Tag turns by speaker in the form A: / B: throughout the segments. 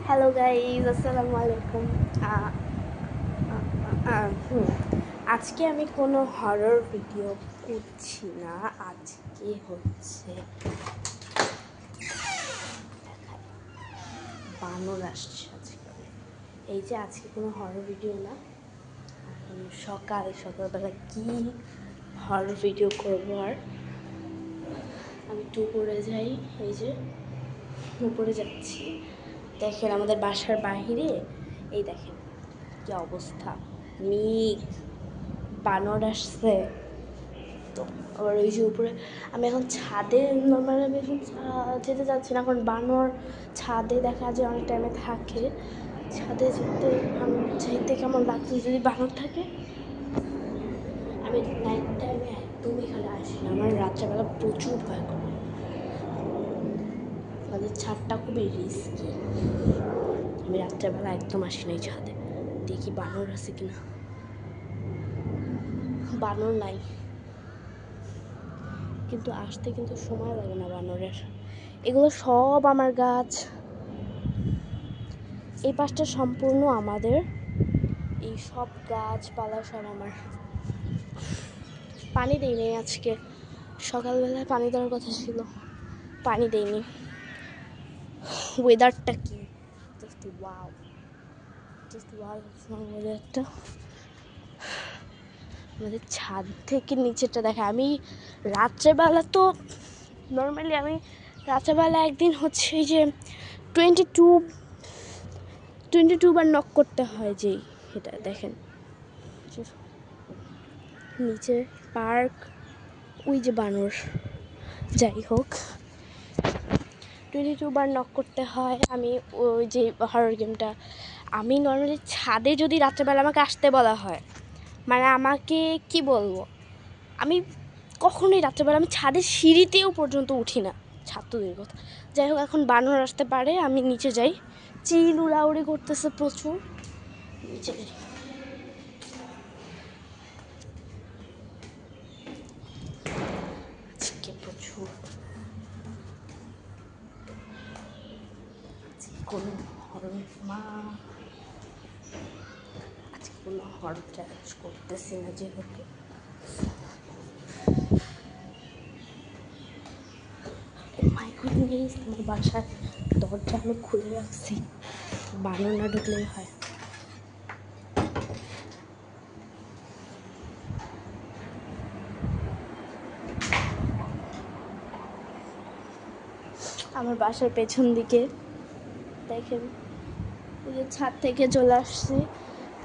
A: Hello guys, আসসালামু আলাইকুম। আজকে আমি কোনো হরর ভিডিও করছি না। আজকে হচ্ছে বানর আসছে আজকে। এই যে আজকে কোনো হরর ভিডিও না, এখন সকালবেলা কি হরর ভিডিও করবো। আর আমি একটু উপরে যাই, এই যে উপরে যাচ্ছি। দেখেন আমাদের বাসার বাহিরে, এই দেখেন কি অবস্থা, মেঘ, বানর আসছে। তো আবার ওই যে উপরে আমি এখন ছাদে, নর্মালি আমি এখন যেতে যাচ্ছি না, এখন বানর ছাদে দেখা যায় অনেক টাইমে থাকে। ছাদে যেতে আমি চাইতে কেমন লাগছে যদি বানর থাকে। আমি নাইট টাইমে একদমই এখানে আসি না, আমার রাত্রেবেলা প্রচুর ভয় করে। আমাদের ছাদটা খুবই রিস্কি, আমি রাত্রেবেলা একদম আসি না এই ছাদে। দেখি বানর আছে কিনা। বানর নাই, কিন্তু আসতে কিন্তু সময় লাগে না বানরের। এগুলো সব আমার গাছ, এই পাশটা সম্পূর্ণ আমাদের। এই সব গাছপালা সব আমার। পানি দেয়নি আজকে, সকালবেলায় পানি দেওয়ার কথা ছিল, পানি দেয়নি। ওয়েদারটা কি জাস্ট ওয়াও, ওয়েদারটা। আমাদের ছাদ থেকে নিচেরটা দেখা। আমি রাত্রেবেলা তো নর্মালি আমি রাত্রেবেলা একদিন হচ্ছে এই যে 22 বার নক করতে হয়, যেই এটা দেখেন নিচে পার্ক, ওই যে বানর। যাই হোক, 22 বার নক করতে হয়। আমি ওই যে হরর গেমটা, আমি নর্মালি ছাদে যদি রাত্রেবেলা আমাকে আসতে বলা হয়, মানে আমাকে কি বলবো, আমি কখনোই রাত্রেবেলা আমি ছাদের সিঁড়িতেও পর্যন্ত উঠি না, ছাদ তো দূরের কথা। যাই হোক, এখন বানর আসতে পারে, আমি নিচে যাই। চিল উড়াউড়ি করতেছে প্রচুর, নিচে যাই। আজকে প্রচুর, কোনো হরর আজকে কোনো হরর চ্যালেঞ্জ করতেছি না যেহেতু। মাই গুডনেস, আমার বাসার দরজা আমি খুলে রাখছি, বানর না ঢুকলেই হয়। আমার বাসার পেছন দিকে দেখেন, ওই যে ছাদ থেকে চলে আসছি।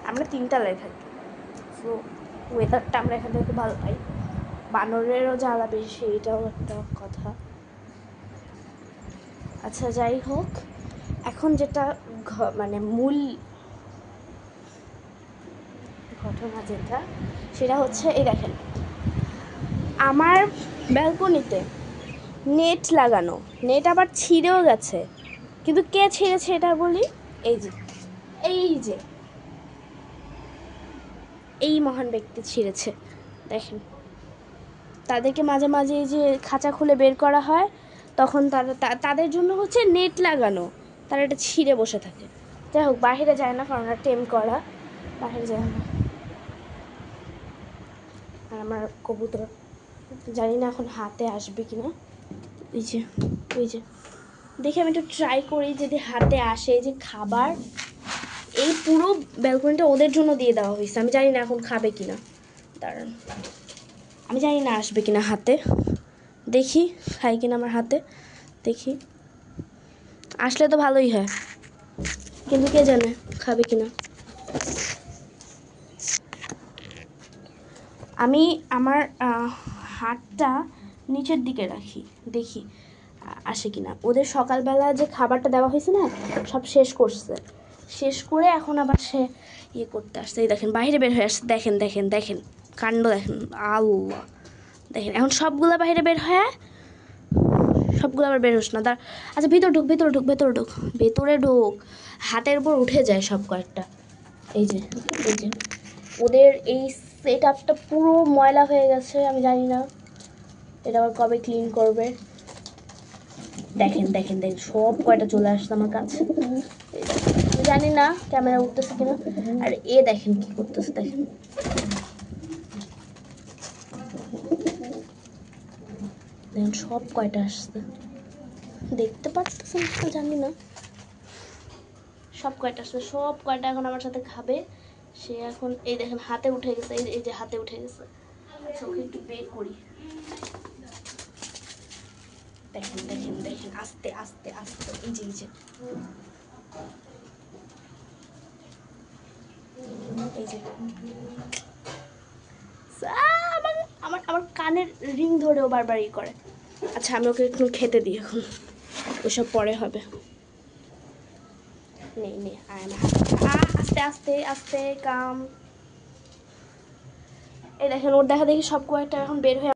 A: আমরা 3 তলায় থাকি, তো ওয়েদারটা আমরা এখান থেকে খুব ভালো পাই। বানরেরও জ্বালা বেশি, এটাও একটা কথা। আচ্ছা যাই হোক, এখন যেটা মানে মূল ঘটনা যেটা, সেটা হচ্ছে এই দেখেন আমার ব্যালকনিতে নেট লাগানো, নেট আবার ছিঁড়েও গেছে। কিন্তু কে ছিঁড়েছে এটা বলি, এই যে এই মহান ব্যক্তি ছিঁড়েছে। দেখেন, তাদেরকে মাঝে মাঝে এই যে খাঁচা খুলে বের করা হয়, তখন তাদের জন্য হচ্ছে নেট লাগানো, তারা এটা ছিঁড়ে বসে থাকে। যাই হোক, বাহিরে যায় না কারণ টেম করা, বাহিরে যায় না। আর আমার কবুতর জানি না এখন হাতে আসবে কিনা। ওই যে দেখি, আমি একটু ট্রাই করি যদি হাতে আসে। এই যে খাবার, এই পুরো ব্যালকনিটা ওদের জন্য দিয়ে দেওয়া হয়েছে, আমি জানি না এখন খাবে কিনা। দাঁড়ান, আমি জানি না আসবে কিনা হাতে, দেখি খাই কিনা আমার হাতে, দেখি আসলে তো ভালোই হয়, কিন্তু কে জানে খাবে কিনা। আমি আমার হাতটা নিচের দিকে রাখি, দেখি আসে কিনা। ওদের সকালবেলা যে খাবারটা দেওয়া হয়েছে না, সব শেষ করছে, শেষ করে এখন আবার সে ইয়ে করতে আসছে। এই দেখেন বাইরে বের হয়ে আসছে, দেখেন দেখেন দেখেন কাণ্ড দেখেন, আল্লাহ দেখেন। এখন সবগুলো বাইরে বের হয়ে, সবগুলো আবার বের হোস না, তার আচ্ছা ভিতরে ঢুক, ভেতরে ঢুক, হাতের উপর উঠে যায় সব কয়েকটা। এই যে ওদের এই সেট আপটা পুরো ময়লা হয়ে গেছে, আমি জানি না এটা আবার কবে ক্লিন করবে। দেখেন দেখেন দেখেন সব কয়টা চলে আসছে আমার কাছে। আমি জানি না ক্যামেরা উঠতেছে কিনা। আর দেখেন কি করতেছে, দেখেন দেখেন সব কয়টা আসছে, দেখতে পারতেছেন না জানি না, সব কয়টা আসছে, সব কয়টা এখন আমার সাথে খাবে। সে এখন এই দেখেন হাতে উঠে গেছে, এই যে হাতে উঠে গেছে। আচ্ছা ওকে একটু বের করি। দেখেন দেখেন দেখেন আস্তে আস্তে আস্তে, এই যে এই যে আমার আমার আমার কানের রিং ধরেও বারবার ই করে। আচ্ছা আমি ওকে একটু খেতে দিই এখন, ওসব পরে হবে। নেই নেই আস্তে আস্তে আস্তে কাম। এই দেখেন ওর দেখা দেখি সব কয়েকটা এখন বের হয়ে